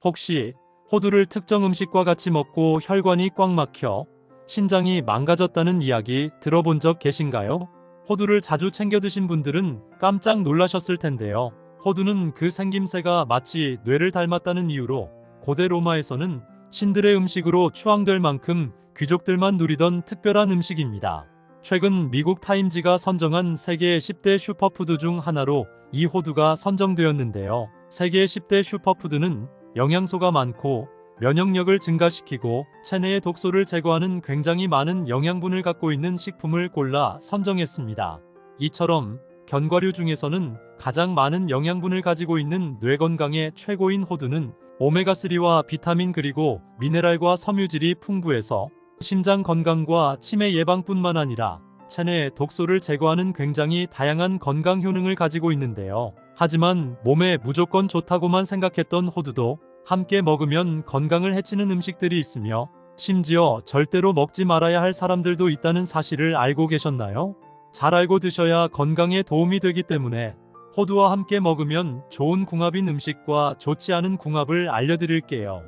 혹시 호두를 특정 음식과 같이 먹고 혈관이 꽉 막혀 신장이 망가졌다는 이야기 들어본 적 계신가요? 호두를 자주 챙겨 드신 분들은 깜짝 놀라셨을 텐데요. 호두는 그 생김새가 마치 뇌를 닮았다는 이유로 고대 로마에서는 신들의 음식으로 추앙될 만큼 귀족들만 누리던 특별한 음식입니다. 최근 미국 타임지가 선정한 세계 10대 슈퍼푸드 중 하나로 이 호두가 선정되었는데요. 세계 10대 슈퍼푸드는 영양소가 많고 면역력을 증가시키고 체내의 독소를 제거하는 굉장히 많은 영양분을 갖고 있는 식품을 골라 선정했습니다. 이처럼 견과류 중에서는 가장 많은 영양분을 가지고 있는 뇌 건강에 최고인 호두는 오메가3와 비타민 그리고 미네랄과 섬유질이 풍부해서 심장 건강과 치매 예방뿐만 아니라 체내 독소를 제거하는 굉장히 다양한 건강 효능을 가지고 있는데요. 하지만 몸에 무조건 좋다고만 생각했던 호두도 함께 먹으면 건강을 해치는 음식들이 있으며 심지어 절대로 먹지 말아야 할 사람들도 있다는 사실을 알고 계셨나요? 잘 알고 드셔야 건강에 도움이 되기 때문에 호두와 함께 먹으면 좋은 궁합인 음식과 좋지 않은 궁합을 알려드릴게요.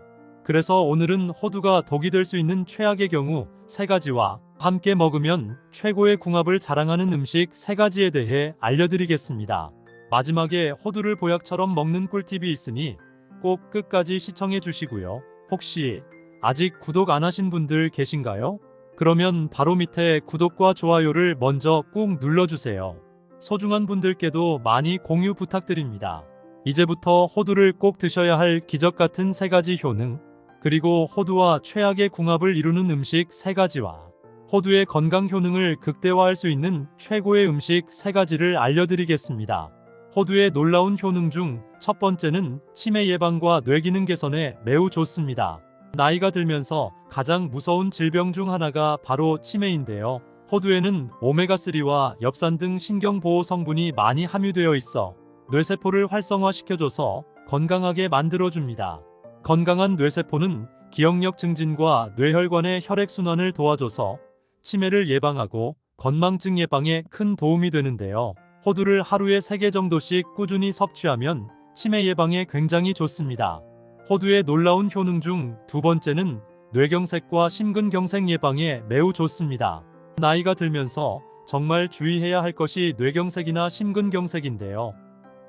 그래서 오늘은 호두가 독이 될 수 있는 최악의 경우 3가지와 함께 먹으면 최고의 궁합을 자랑하는 음식 3가지에 대해 알려드리겠습니다. 마지막에 호두를 보약처럼 먹는 꿀팁이 있으니 꼭 끝까지 시청해 주시고요. 혹시 아직 구독 안 하신 분들 계신가요? 그러면 바로 밑에 구독과 좋아요를 먼저 꾹 눌러주세요. 소중한 분들께도 많이 공유 부탁드립니다. 이제부터 호두를 꼭 드셔야 할 기적 같은 3가지 효능, 그리고 호두와 최악의 궁합을 이루는 음식 3가지와 호두의 건강 효능을 극대화할 수 있는 최고의 음식 3가지를 알려드리겠습니다. 호두의 놀라운 효능 중 첫 번째는 치매 예방과 뇌기능 개선에 매우 좋습니다. 나이가 들면서 가장 무서운 질병 중 하나가 바로 치매인데요. 호두에는 오메가3와 엽산 등 신경보호 성분이 많이 함유되어 있어 뇌세포를 활성화시켜줘서 건강하게 만들어줍니다. 건강한 뇌세포는 기억력 증진과 뇌혈관의 혈액순환을 도와줘서 치매를 예방하고 건망증 예방에 큰 도움이 되는데요. 호두를 하루에 3개 정도씩 꾸준히 섭취하면 치매 예방에 굉장히 좋습니다. 호두의 놀라운 효능 중 2번째는 뇌경색과 심근경색 예방에 매우 좋습니다. 나이가 들면서 정말 주의해야 할 것이 뇌경색이나 심근경색인데요.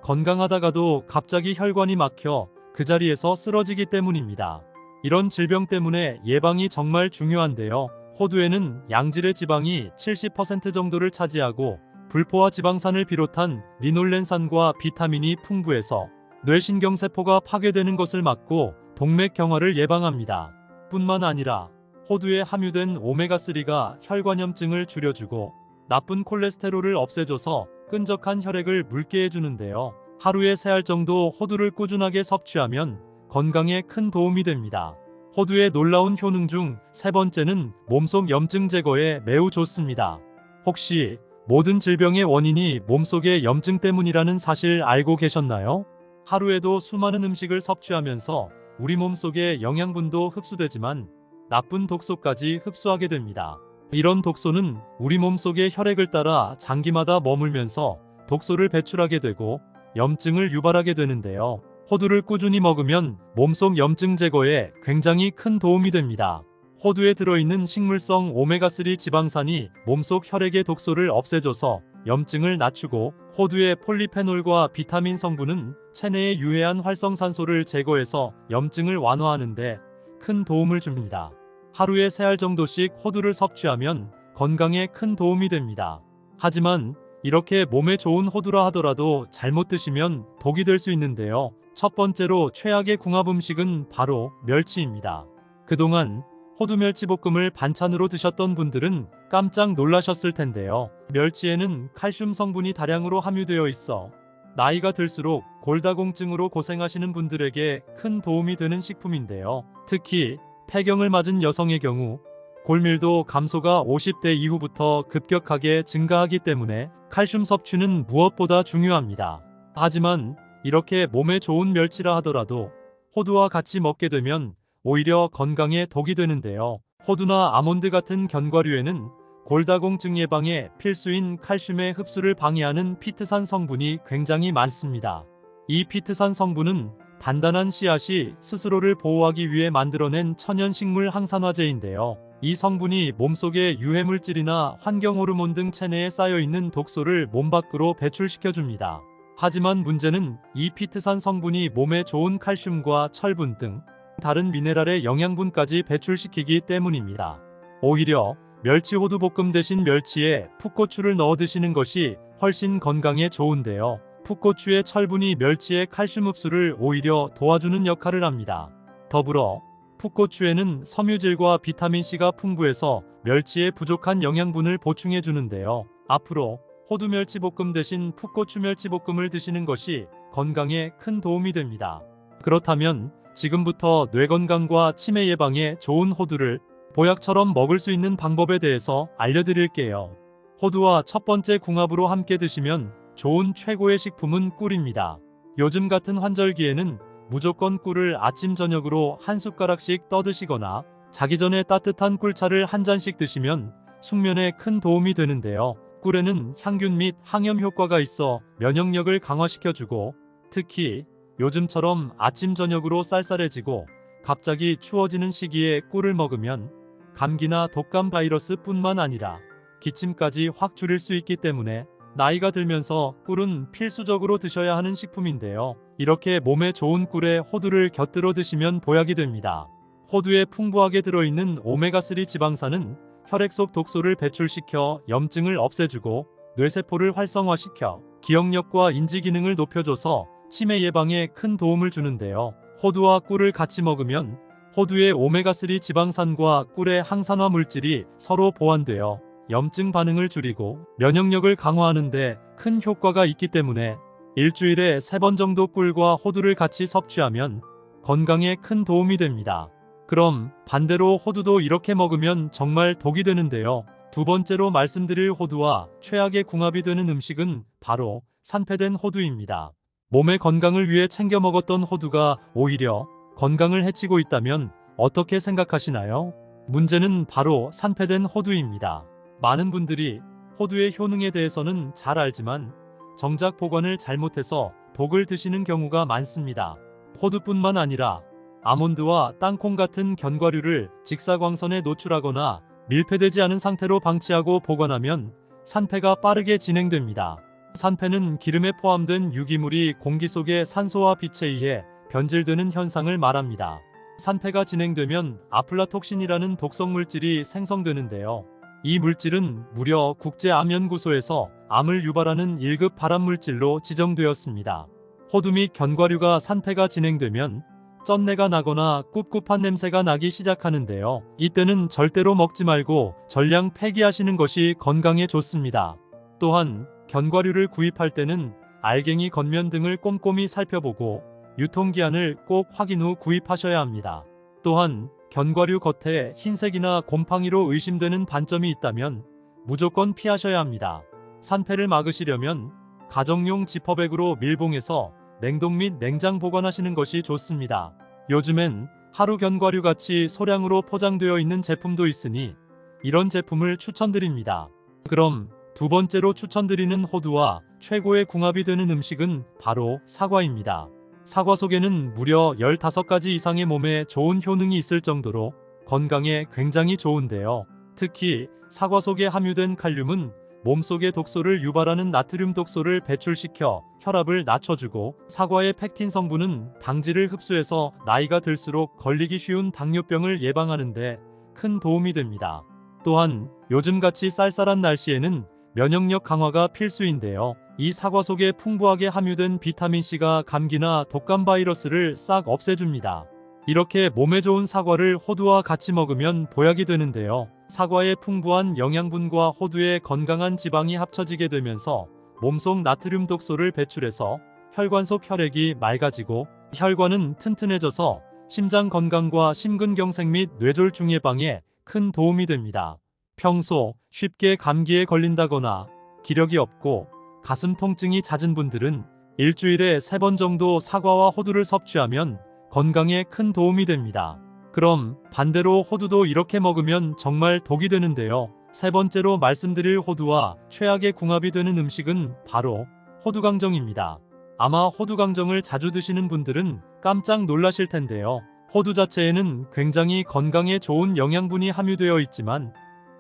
건강하다가도 갑자기 혈관이 막혀 그 자리에서 쓰러지기 때문입니다. 이런 질병 때문에 예방이 정말 중요한데요. 호두에는 양질의 지방이 70% 정도를 차지하고 불포화 지방산을 비롯한 리놀렌산과 비타민이 풍부해서 뇌신경세포가 파괴되는 것을 막고 동맥경화를 예방합니다. 뿐만 아니라 호두에 함유된 오메가3가 혈관염증을 줄여주고 나쁜 콜레스테롤을 없애줘서 끈적한 혈액을 묽게 해주는데요. 하루에 3알 정도 호두를 꾸준하게 섭취하면 건강에 큰 도움이 됩니다. 호두의 놀라운 효능 중 3번째는 몸속 염증 제거에 매우 좋습니다. 혹시 모든 질병의 원인이 몸속의 염증 때문이라는 사실 알고 계셨나요? 하루에도 수많은 음식을 섭취하면서 우리 몸속의 영양분도 흡수되지만 나쁜 독소까지 흡수하게 됩니다. 이런 독소는 우리 몸속의 혈액을 따라 장기마다 머물면서 독소를 배출하게 되고 염증을 유발하게 되는데요. 호두를 꾸준히 먹으면 몸속 염증 제거에 굉장히 큰 도움이 됩니다. 호두에 들어있는 식물성 오메가3 지방산이 몸속 혈액의 독소를 없애줘서 염증을 낮추고 호두의 폴리페놀과 비타민 성분은 체내의 유해한 활성산소를 제거해서 염증을 완화하는데 큰 도움을 줍니다. 하루에 3알 정도씩 호두를 섭취하면 건강에 큰 도움이 됩니다. 하지만 이렇게 몸에 좋은 호두라 하더라도 잘못 드시면 독이 될 수 있는데요. 첫 번째로 최악의 궁합 음식은 바로 멸치입니다. 그동안 호두 멸치볶음을 반찬으로 드셨던 분들은 깜짝 놀라셨을 텐데요. 멸치에는 칼슘 성분이 다량으로 함유되어 있어 나이가 들수록 골다공증으로 고생하시는 분들에게 큰 도움이 되는 식품인데요. 특히 폐경을 맞은 여성의 경우 골밀도 감소가 50대 이후부터 급격하게 증가하기 때문에 칼슘 섭취는 무엇보다 중요합니다. 하지만 이렇게 몸에 좋은 멸치라 하더라도 호두와 같이 먹게 되면 오히려 건강에 독이 되는데요. 호두나 아몬드 같은 견과류에는 골다공증 예방에 필수인 칼슘의 흡수를 방해하는 피트산 성분이 굉장히 많습니다. 이 피트산 성분은 단단한 씨앗이 스스로를 보호하기 위해 만들어낸 천연식물 항산화제인데요. 이 성분이 몸속의 유해물질이나 환경호르몬 등 체내에 쌓여있는 독소를 몸 밖으로 배출시켜줍니다. 하지만 문제는 이 피트산 성분이 몸에 좋은 칼슘과 철분 등 다른 미네랄의 영양분까지 배출시키기 때문입니다. 오히려 멸치호두 볶음 대신 멸치에 풋고추를 넣어 드시는 것이 훨씬 건강에 좋은데요. 풋고추의 철분이 멸치의 칼슘 흡수를 오히려 도와주는 역할을 합니다. 더불어 풋고추에는 섬유질과 비타민C가 풍부해서 멸치의 부족한 영양분을 보충해 주는데요. 앞으로 호두 멸치볶음 대신 풋고추 멸치볶음을 드시는 것이 건강에 큰 도움이 됩니다. 그렇다면 지금부터 뇌 건강과 치매 예방에 좋은 호두를 보약처럼 먹을 수 있는 방법에 대해서 알려드릴게요. 호두와 첫 번째 궁합으로 함께 드시면 좋은 최고의 식품은 꿀입니다. 요즘 같은 환절기에는 무조건 꿀을 아침 저녁으로 한 숟가락씩 떠드시거나 자기 전에 따뜻한 꿀차를 한 잔씩 드시면 숙면에 큰 도움이 되는데요. 꿀에는 향균 및 항염 효과가 있어 면역력을 강화시켜주고, 특히 요즘처럼 아침 저녁으로 쌀쌀해지고 갑자기 추워지는 시기에 꿀을 먹으면 감기나 독감 바이러스 뿐만 아니라 기침까지 확 줄일 수 있기 때문에 나이가 들면서 꿀은 필수적으로 드셔야 하는 식품인데요. 이렇게 몸에 좋은 꿀에 호두를 곁들여 드시면 보약이 됩니다. 호두에 풍부하게 들어있는 오메가3 지방산은 혈액 속 독소를 배출시켜 염증을 없애주고 뇌세포를 활성화시켜 기억력과 인지 기능을 높여줘서 치매 예방에 큰 도움을 주는데요. 호두와 꿀을 같이 먹으면 호두의 오메가3 지방산과 꿀의 항산화 물질이 서로 보완되어 염증 반응을 줄이고 면역력을 강화하는 데 큰 효과가 있기 때문에 일주일에 3번 정도 꿀과 호두를 같이 섭취하면 건강에 큰 도움이 됩니다. 그럼 반대로 호두도 이렇게 먹으면 정말 독이 되는데요. 두 번째로 말씀드릴 호두와 최악의 궁합이 되는 음식은 바로 산패된 호두입니다. 몸의 건강을 위해 챙겨 먹었던 호두가 오히려 건강을 해치고 있다면 어떻게 생각하시나요? 문제는 바로 산패된 호두입니다. 많은 분들이 호두의 효능에 대해서는 잘 알지만 정작 보관을 잘못해서 독을 드시는 경우가 많습니다. 호두뿐만 아니라 아몬드와 땅콩 같은 견과류를 직사광선에 노출하거나 밀폐되지 않은 상태로 방치하고 보관하면 산패가 빠르게 진행됩니다. 산패는 기름에 포함된 유기물이 공기 속의 산소와 빛에 의해 변질되는 현상을 말합니다. 산패가 진행되면 아플라톡신이라는 독성 물질이 생성되는데요. 이 물질은 무려 국제암연구소에서 암을 유발하는 1급 발암물질로 지정되었습니다. 호두 및 견과류가 산패가 진행되면 쩐내가 나거나 꿉꿉한 냄새가 나기 시작하는데요. 이때는 절대로 먹지 말고 전량 폐기하시는 것이 건강에 좋습니다. 또한 견과류를 구입할 때는 알갱이 겉면 등을 꼼꼼히 살펴보고 유통기한을 꼭 확인 후 구입하셔야 합니다. 또한 견과류 겉에 흰색이나 곰팡이로 의심되는 반점이 있다면 무조건 피하셔야 합니다. 산패를 막으시려면 가정용 지퍼백으로 밀봉해서 냉동 및 냉장 보관하시는 것이 좋습니다. 요즘엔 하루 견과류 같이 소량으로 포장되어 있는 제품도 있으니 이런 제품을 추천드립니다. 그럼 두 번째로 추천드리는 호두와 최고의 궁합이 되는 음식은 바로 사과입니다. 사과 속에는 무려 15가지 이상의 몸에 좋은 효능이 있을 정도로 건강에 굉장히 좋은데요. 특히 사과 속에 함유된 칼륨은 몸속의 독소를 유발하는 나트륨 독소를 배출시켜 혈압을 낮춰주고, 사과의 펙틴 성분은 당질을 흡수해서 나이가 들수록 걸리기 쉬운 당뇨병을 예방하는 데 큰 도움이 됩니다. 또한 요즘같이 쌀쌀한 날씨에는 면역력 강화가 필수인데요. 이 사과 속에 풍부하게 함유된 비타민C가 감기나 독감 바이러스를 싹 없애줍니다. 이렇게 몸에 좋은 사과를 호두와 같이 먹으면 보약이 되는데요. 사과의 풍부한 영양분과 호두의 건강한 지방이 합쳐지게 되면서 몸속 나트륨 독소를 배출해서 혈관 속 혈액이 맑아지고 혈관은 튼튼해져서 심장 건강과 심근경색 및 뇌졸중 예방에 큰 도움이 됩니다. 평소 쉽게 감기에 걸린다거나 기력이 없고 가슴 통증이 잦은 분들은 일주일에 3번 정도 사과와 호두를 섭취하면 건강에 큰 도움이 됩니다. 그럼 반대로 호두도 이렇게 먹으면 정말 독이 되는데요. 세 번째로 말씀드릴 호두와 최악의 궁합이 되는 음식은 바로 호두강정입니다. 아마 호두 강정을 자주 드시는 분들은 깜짝 놀라실 텐데요. 호두 자체에는 굉장히 건강에 좋은 영양분이 함유되어 있지만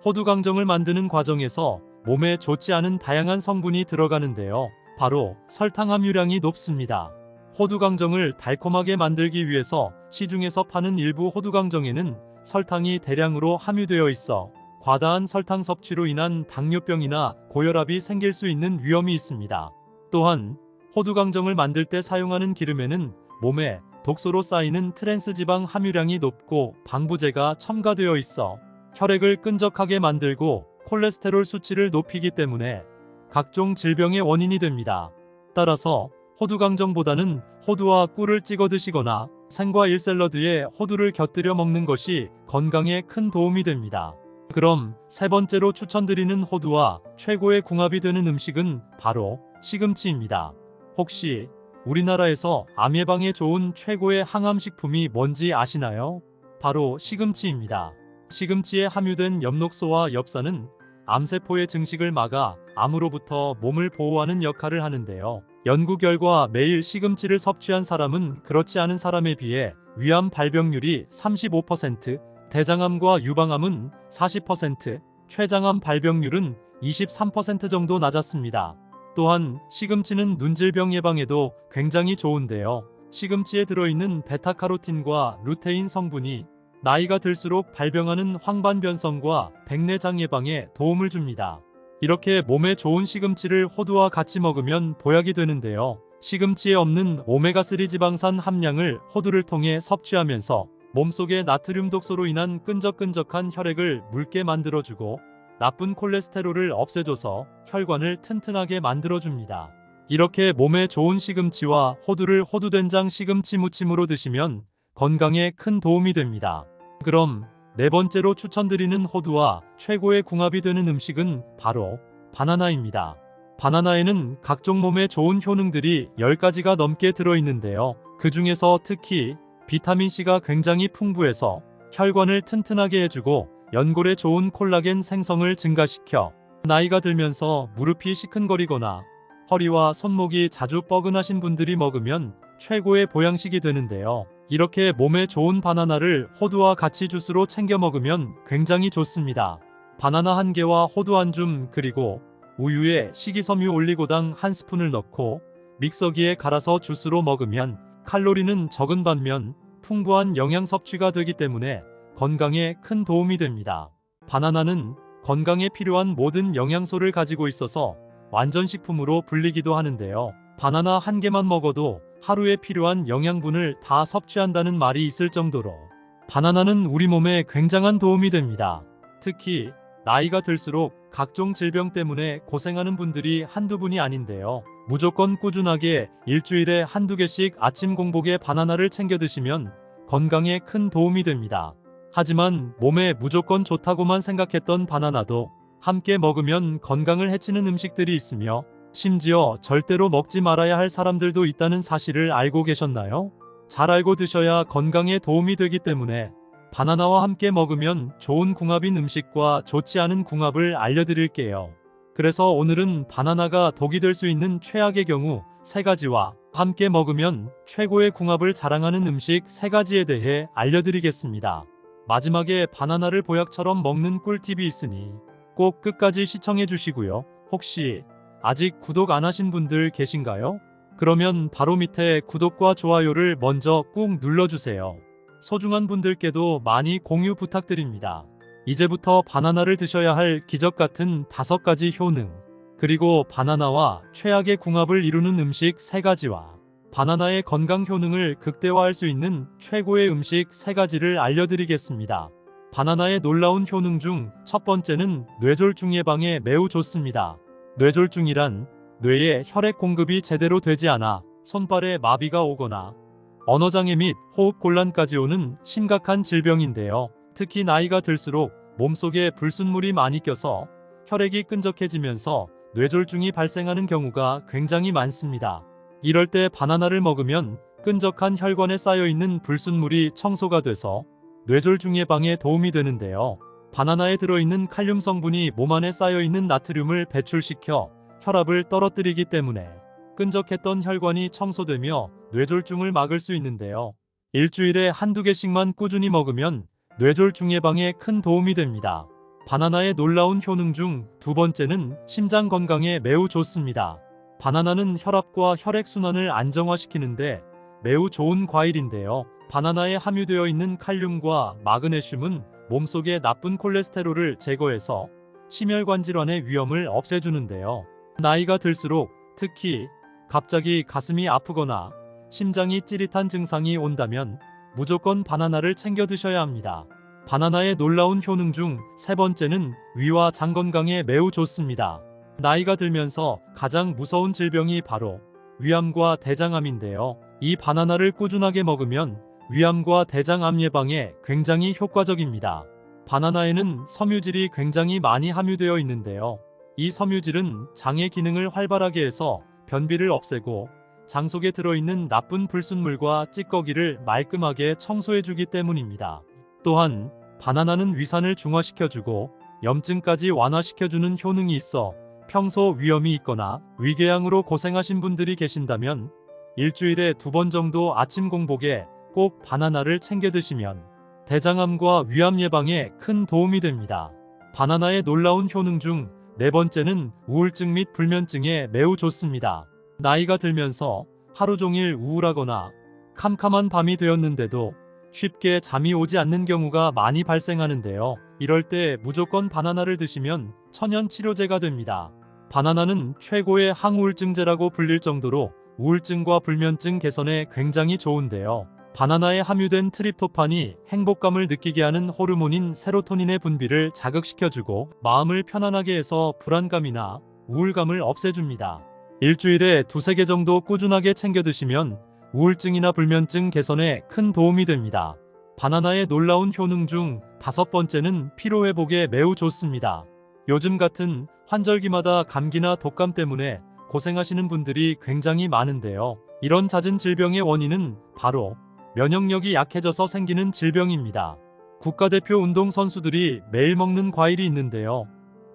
호두 강정을 만드는 과정에서 몸에 좋지 않은 다양한 성분이 들어가는데요. 바로 설탕 함유량이 높습니다. 호두 강정을 달콤하게 만들기 위해서 시중에서 파는 일부 호두 강정에는 설탕이 대량으로 함유되어 있어 과다한 설탕 섭취로 인한 당뇨병이나 고혈압이 생길 수 있는 위험이 있습니다. 또한 호두 강정을 만들 때 사용하는 기름에는 몸에 독소로 쌓이는 트랜스 지방 함유량이 높고 방부제가 첨가되어 있어 혈액을 끈적하게 만들고 콜레스테롤 수치를 높이기 때문에 각종 질병의 원인이 됩니다. 따라서 호두 강정보다는 호두와 꿀을 찍어 드시거나 생과일 샐러드에 호두를 곁들여 먹는 것이 건강에 큰 도움이 됩니다. 그럼 세 번째로 추천드리는 호두와 최고의 궁합이 되는 음식은 바로 시금치입니다. 혹시 우리나라에서 암 예방에 좋은 최고의 항암식품이 뭔지 아시나요? 바로 시금치입니다. 시금치에 함유된 엽록소와 엽산은 암세포의 증식을 막아 암으로부터 몸을 보호하는 역할을 하는데요. 연구 결과 매일 시금치를 섭취한 사람은 그렇지 않은 사람에 비해 위암 발병률이 35%, 대장암과 유방암은 40%, 췌장암 발병률은 23% 정도 낮았습니다. 또한 시금치는 눈질병 예방에도 굉장히 좋은데요. 시금치에 들어있는 베타카로틴과 루테인 성분이 나이가 들수록 발병하는 황반변성과 백내장 예방에 도움을 줍니다. 이렇게 몸에 좋은 시금치를 호두와 같이 먹으면 보약이 되는데요. 시금치에 없는 오메가3 지방산 함량을 호두를 통해 섭취하면서 몸속의 나트륨 독소로 인한 끈적끈적한 혈액을 묽게 만들어주고 나쁜 콜레스테롤을 없애줘서 혈관을 튼튼하게 만들어줍니다. 이렇게 몸에 좋은 시금치와 호두를 호두된장 시금치 무침으로 드시면 건강에 큰 도움이 됩니다. 그럼 네 번째로 추천드리는 호두와 최고의 궁합이 되는 음식은 바로 바나나입니다. 바나나에는 각종 몸에 좋은 효능들이 10가지가 넘게 들어있는데요. 그 중에서 특히 비타민C가 굉장히 풍부해서 혈관을 튼튼하게 해주고 연골에 좋은 콜라겐 생성을 증가시켜 나이가 들면서 무릎이 시큰거리거나 허리와 손목이 자주 뻐근하신 분들이 먹으면 최고의 보양식이 되는데요. 이렇게 몸에 좋은 바나나를 호두와 같이 주스로 챙겨 먹으면 굉장히 좋습니다. 바나나 1개와 호두 1줌 그리고 우유에 식이섬유 올리고당 1스푼을 넣고 믹서기에 갈아서 주스로 먹으면 칼로리는 적은 반면 풍부한 영양 섭취가 되기 때문에 건강에 큰 도움이 됩니다. 바나나는 건강에 필요한 모든 영양소를 가지고 있어서 완전식품으로 불리기도 하는데요. 바나나 1개만 먹어도 하루에 필요한 영양분을 다 섭취한다는 말이 있을 정도로 바나나는 우리 몸에 굉장한 도움이 됩니다. 특히 나이가 들수록 각종 질병 때문에 고생하는 분들이 한두 분이 아닌데요. 무조건 꾸준하게 일주일에 한두 개씩 아침 공복에 바나나를 챙겨 드시면 건강에 큰 도움이 됩니다. 하지만 몸에 무조건 좋다고만 생각했던 바나나도 함께 먹으면 건강을 해치는 음식들이 있으며 심지어 절대로 먹지 말아야 할 사람들도 있다는 사실을 알고 계셨나요? 잘 알고 드셔야 건강에 도움이 되기 때문에 바나나와 함께 먹으면 좋은 궁합인 음식과 좋지 않은 궁합을 알려드릴게요. 그래서 오늘은 바나나가 독이 될 수 있는 최악의 경우 3가지와 함께 먹으면 최고의 궁합을 자랑하는 음식 3가지에 대해 알려드리겠습니다. 마지막에 바나나를 보약처럼 먹는 꿀팁이 있으니 꼭 끝까지 시청해 주시고요. 혹시 아직 구독 안 하신 분들 계신가요? 그러면 바로 밑에 구독과 좋아요를 먼저 꾹 눌러주세요. 소중한 분들께도 많이 공유 부탁드립니다. 이제부터 바나나를 드셔야 할 기적 같은 5가지 효능, 그리고 바나나와 최악의 궁합을 이루는 음식 3가지와 바나나의 건강 효능을 극대화할 수 있는 최고의 음식 3가지를 알려드리겠습니다. 바나나의 놀라운 효능 중 첫 번째는 뇌졸중 예방에 매우 좋습니다. 뇌졸중이란 뇌에 혈액 공급이 제대로 되지 않아 손발에 마비가 오거나 언어장애 및 호흡곤란까지 오는 심각한 질병인데요. 특히 나이가 들수록 몸속에 불순물이 많이 껴서 혈액이 끈적해지면서 뇌졸중이 발생하는 경우가 굉장히 많습니다. 이럴 때 바나나를 먹으면 끈적한 혈관에 쌓여있는 불순물이 청소가 돼서 뇌졸중 예방에 도움이 되는데요. 바나나에 들어있는 칼륨 성분이 몸 안에 쌓여있는 나트륨을 배출시켜 혈압을 떨어뜨리기 때문에 끈적했던 혈관이 청소되며 뇌졸중을 막을 수 있는데요. 일주일에 한두 개씩만 꾸준히 먹으면 뇌졸중 예방에 큰 도움이 됩니다. 바나나의 놀라운 효능 중 두 번째는 심장 건강에 매우 좋습니다. 바나나는 혈압과 혈액순환을 안정화시키는데 매우 좋은 과일인데요. 바나나에 함유되어 있는 칼륨과 마그네슘은 몸속의 나쁜 콜레스테롤을 제거해서 심혈관 질환의 위험을 없애주는데요. 나이가 들수록 특히 갑자기 가슴이 아프거나 심장이 찌릿한 증상이 온다면 무조건 바나나를 챙겨 드셔야 합니다. 바나나의 놀라운 효능 중 세 번째는 위와 장 건강에 매우 좋습니다. 나이가 들면서 가장 무서운 질병이 바로 위암과 대장암인데요. 이 바나나를 꾸준하게 먹으면 위암과 대장암 예방에 굉장히 효과적입니다. 바나나에는 섬유질이 굉장히 많이 함유되어 있는데요. 이 섬유질은 장의 기능을 활발하게 해서 변비를 없애고 장 속에 들어있는 나쁜 불순물과 찌꺼기를 말끔하게 청소해주기 때문입니다. 또한 바나나는 위산을 중화시켜주고 염증까지 완화시켜주는 효능이 있어 평소 위염이 있거나 위궤양으로 고생하신 분들이 계신다면 일주일에 2번 정도 아침 공복에 꼭 바나나를 챙겨 드시면 대장암과 위암 예방에 큰 도움이 됩니다. 바나나의 놀라운 효능 중 네 번째는 우울증 및 불면증에 매우 좋습니다. 나이가 들면서 하루 종일 우울하거나 캄캄한 밤이 되었는데도 쉽게 잠이 오지 않는 경우가 많이 발생하는데요. 이럴 때 무조건 바나나를 드시면 천연 치료제가 됩니다. 바나나는 최고의 항우울증제라고 불릴 정도로 우울증과 불면증 개선에 굉장히 좋은데요. 바나나에 함유된 트립토판이 행복감을 느끼게 하는 호르몬인 세로토닌의 분비를 자극시켜주고 마음을 편안하게 해서 불안감이나 우울감을 없애줍니다. 일주일에 2~3개 정도 꾸준하게 챙겨 드시면 우울증이나 불면증 개선에 큰 도움이 됩니다. 바나나의 놀라운 효능 중 5번째는 피로회복에 매우 좋습니다. 요즘 같은 환절기마다 감기나 독감 때문에 고생하시는 분들이 굉장히 많은데요. 이런 잦은 질병의 원인은 바로 면역력이 약해져서 생기는 질병입니다. 국가대표 운동선수들이 매일 먹는 과일이 있는데요.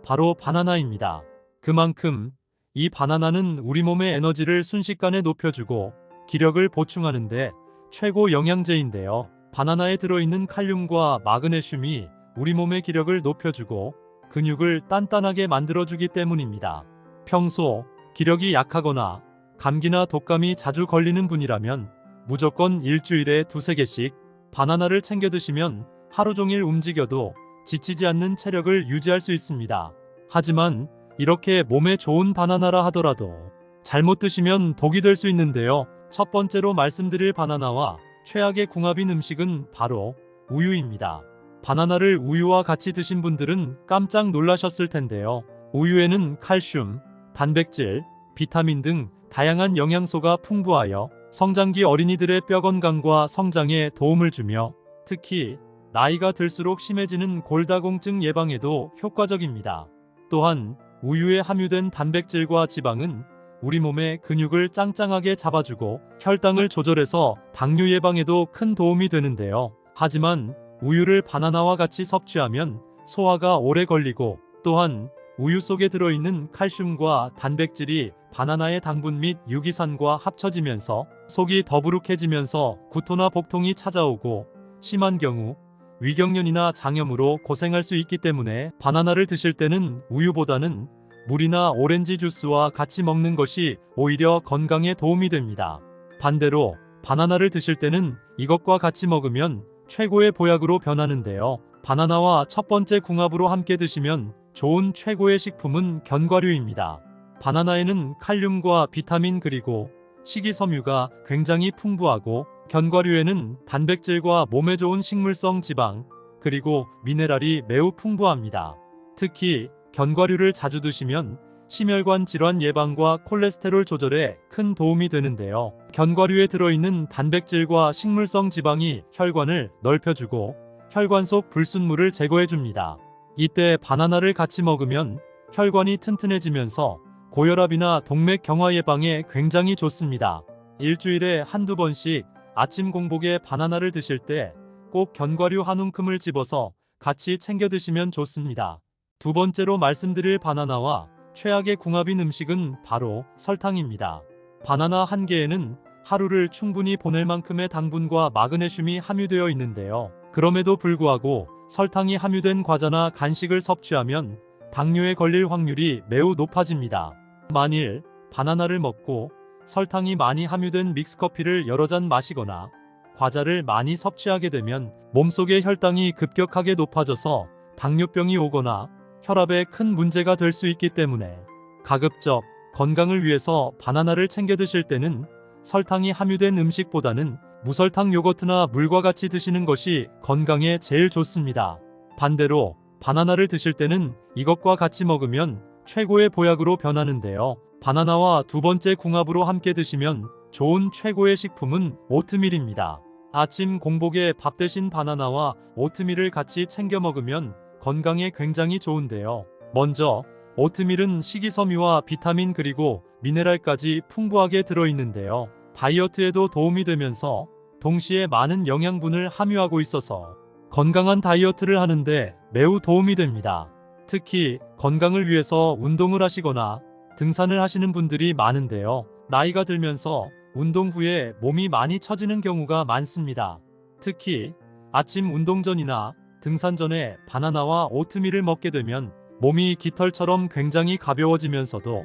바로 바나나입니다. 그만큼 이 바나나는 우리 몸의 에너지를 순식간에 높여주고 기력을 보충하는데 최고 영양제인데요. 바나나에 들어있는 칼륨과 마그네슘이 우리 몸의 기력을 높여주고 근육을 단단하게 만들어주기 때문입니다. 평소 기력이 약하거나 감기나 독감이 자주 걸리는 분이라면 무조건 일주일에 2~3개씩 바나나를 챙겨 드시면 하루 종일 움직여도 지치지 않는 체력을 유지할 수 있습니다. 하지만 이렇게 몸에 좋은 바나나라 하더라도 잘못 드시면 독이 될 수 있는데요. 첫 번째로 말씀드릴 바나나와 최악의 궁합인 음식은 바로 우유입니다. 바나나를 우유와 같이 드신 분들은 깜짝 놀라셨을 텐데요. 우유에는 칼슘, 단백질, 비타민 등 다양한 영양소가 풍부하여 성장기 어린이들의 뼈 건강과 성장에 도움을 주며 특히 나이가 들수록 심해지는 골다공증 예방에도 효과적입니다. 또한 우유에 함유된 단백질과 지방은 우리 몸의 근육을 짱짱하게 잡아주고 혈당을 조절해서 당뇨 예방에도 큰 도움이 되는데요. 하지만 우유를 바나나와 같이 섭취하면 소화가 오래 걸리고 또한 우유 속에 들어있는 칼슘과 단백질이 바나나의 당분 및 유기산과 합쳐지면서 속이 더부룩해지면서 구토나 복통이 찾아오고 심한 경우 위경련이나 장염으로 고생할 수 있기 때문에 바나나를 드실 때는 우유보다는 물이나 오렌지 주스와 같이 먹는 것이 오히려 건강에 도움이 됩니다. 반대로 바나나를 드실 때는 이것과 같이 먹으면 최고의 보약으로 변하는데요. 바나나와 첫 번째 궁합으로 함께 드시면 좋은 최고의 식품은 견과류입니다. 바나나에는 칼륨과 비타민 그리고 식이섬유가 굉장히 풍부하고 견과류에는 단백질과 몸에 좋은 식물성 지방 그리고 미네랄이 매우 풍부합니다. 특히 견과류를 자주 드시면 심혈관 질환 예방과 콜레스테롤 조절에 큰 도움이 되는데요. 견과류에 들어있는 단백질과 식물성 지방이 혈관을 넓혀주고 혈관 속 불순물을 제거해줍니다. 이때 바나나를 같이 먹으면 혈관이 튼튼해지면서 고혈압이나 동맥 경화 예방에 굉장히 좋습니다. 일주일에 한두 번씩 아침 공복에 바나나를 드실 때 꼭 견과류 한 움큼을 집어서 같이 챙겨 드시면 좋습니다. 두 번째로 말씀드릴 바나나와 최악의 궁합인 음식은 바로 설탕입니다. 바나나 한 개에는 하루를 충분히 보낼 만큼의 당분과 마그네슘이 함유되어 있는데요. 그럼에도 불구하고 설탕이 함유된 과자나 간식을 섭취하면 당뇨에 걸릴 확률이 매우 높아집니다. 만일 바나나를 먹고 설탕이 많이 함유된 믹스커피를 여러 잔 마시거나 과자를 많이 섭취하게 되면 몸속의 혈당이 급격하게 높아져서 당뇨병이 오거나 혈압에 큰 문제가 될 수 있기 때문에 가급적 건강을 위해서 바나나를 챙겨 드실 때는 설탕이 함유된 음식보다는 무설탕 요거트나 물과 같이 드시는 것이 건강에 제일 좋습니다. 반대로 바나나를 드실 때는 이것과 같이 먹으면 최고의 보약으로 변하는데요. 바나나와 두 번째 궁합으로 함께 드시면 좋은 최고의 식품은 오트밀입니다. 아침 공복에 밥 대신 바나나와 오트밀을 같이 챙겨 먹으면 건강에 굉장히 좋은데요. 먼저 오트밀은 식이섬유와 비타민 그리고 미네랄까지 풍부하게 들어있는데요. 다이어트에도 도움이 되면서 동시에 많은 영양분을 함유하고 있어서 건강한 다이어트를 하는데 매우 도움이 됩니다. 특히 건강을 위해서 운동을 하시거나 등산을 하시는 분들이 많은데요. 나이가 들면서 운동 후에 몸이 많이 처지는 경우가 많습니다. 특히 아침 운동 전이나 등산 전에 바나나와 오트밀을 먹게 되면 몸이 깃털처럼 굉장히 가벼워지면서도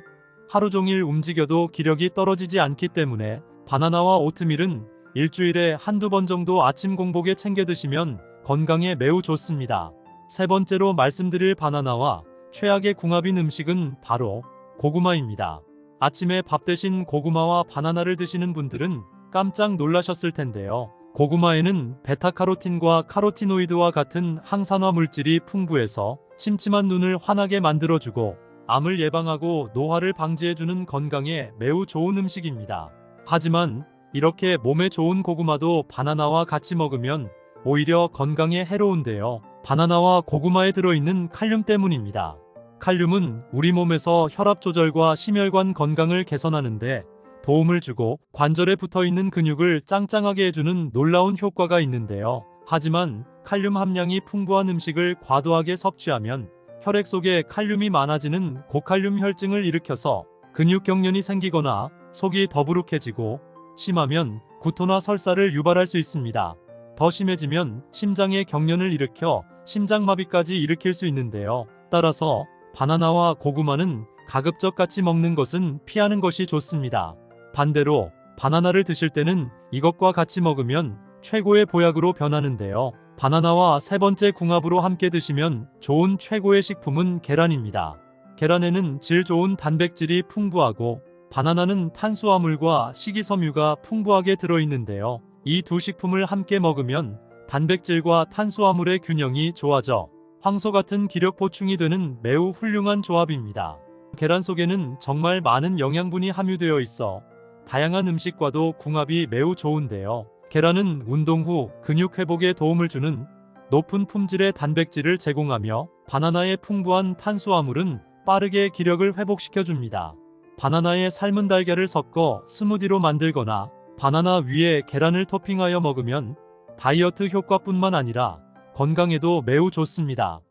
하루 종일 움직여도 기력이 떨어지지 않기 때문에 바나나와 오트밀은 일주일에 한두 번 정도 아침 공복에 챙겨 드시면 건강에 매우 좋습니다. 세 번째로 말씀드릴 바나나와 최악의 궁합인 음식은 바로 고구마입니다. 아침에 밥 대신 고구마와 바나나를 드시는 분들은 깜짝 놀라셨을 텐데요. 고구마에는 베타카로틴과 카로티노이드와 같은 항산화 물질이 풍부해서 침침한 눈을 환하게 만들어주고 암을 예방하고 노화를 방지해주는 건강에 매우 좋은 음식입니다. 하지만 이렇게 몸에 좋은 고구마도 바나나와 같이 먹으면 오히려 건강에 해로운데요. 바나나와 고구마에 들어있는 칼륨 때문입니다. 칼륨은 우리 몸에서 혈압 조절과 심혈관 건강을 개선하는데 도움을 주고 관절에 붙어있는 근육을 짱짱하게 해주는 놀라운 효과가 있는데요. 하지만 칼륨 함량이 풍부한 음식을 과도하게 섭취하면 혈액 속에 칼륨이 많아지는 고칼륨 혈증을 일으켜서 근육 경련이 생기거나 속이 더부룩해지고 심하면 구토나 설사를 유발할 수 있습니다. 더 심해지면 심장에 경련을 일으켜 심장마비까지 일으킬 수 있는데요. 따라서 바나나와 고구마는 가급적 같이 먹는 것은 피하는 것이 좋습니다. 반대로 바나나를 드실 때는 이것과 같이 먹으면 최고의 보약으로 변하는데요. 바나나와 세 번째 궁합으로 함께 드시면 좋은 최고의 식품은 계란입니다. 계란에는 질 좋은 단백질이 풍부하고 바나나는 탄수화물과 식이섬유가 풍부하게 들어있는데요. 이 두 식품을 함께 먹으면 단백질과 탄수화물의 균형이 좋아져 황소 같은 기력 보충이 되는 매우 훌륭한 조합입니다. 계란 속에는 정말 많은 영양분이 함유되어 있어 다양한 음식과도 궁합이 매우 좋은데요. 계란은 운동 후 근육 회복에 도움을 주는 높은 품질의 단백질을 제공하며 바나나의 풍부한 탄수화물은 빠르게 기력을 회복시켜줍니다. 바나나에 삶은 달걀을 섞어 스무디로 만들거나 바나나 위에 계란을 토핑하여 먹으면 다이어트 효과뿐만 아니라 건강에도 매우 좋습니다.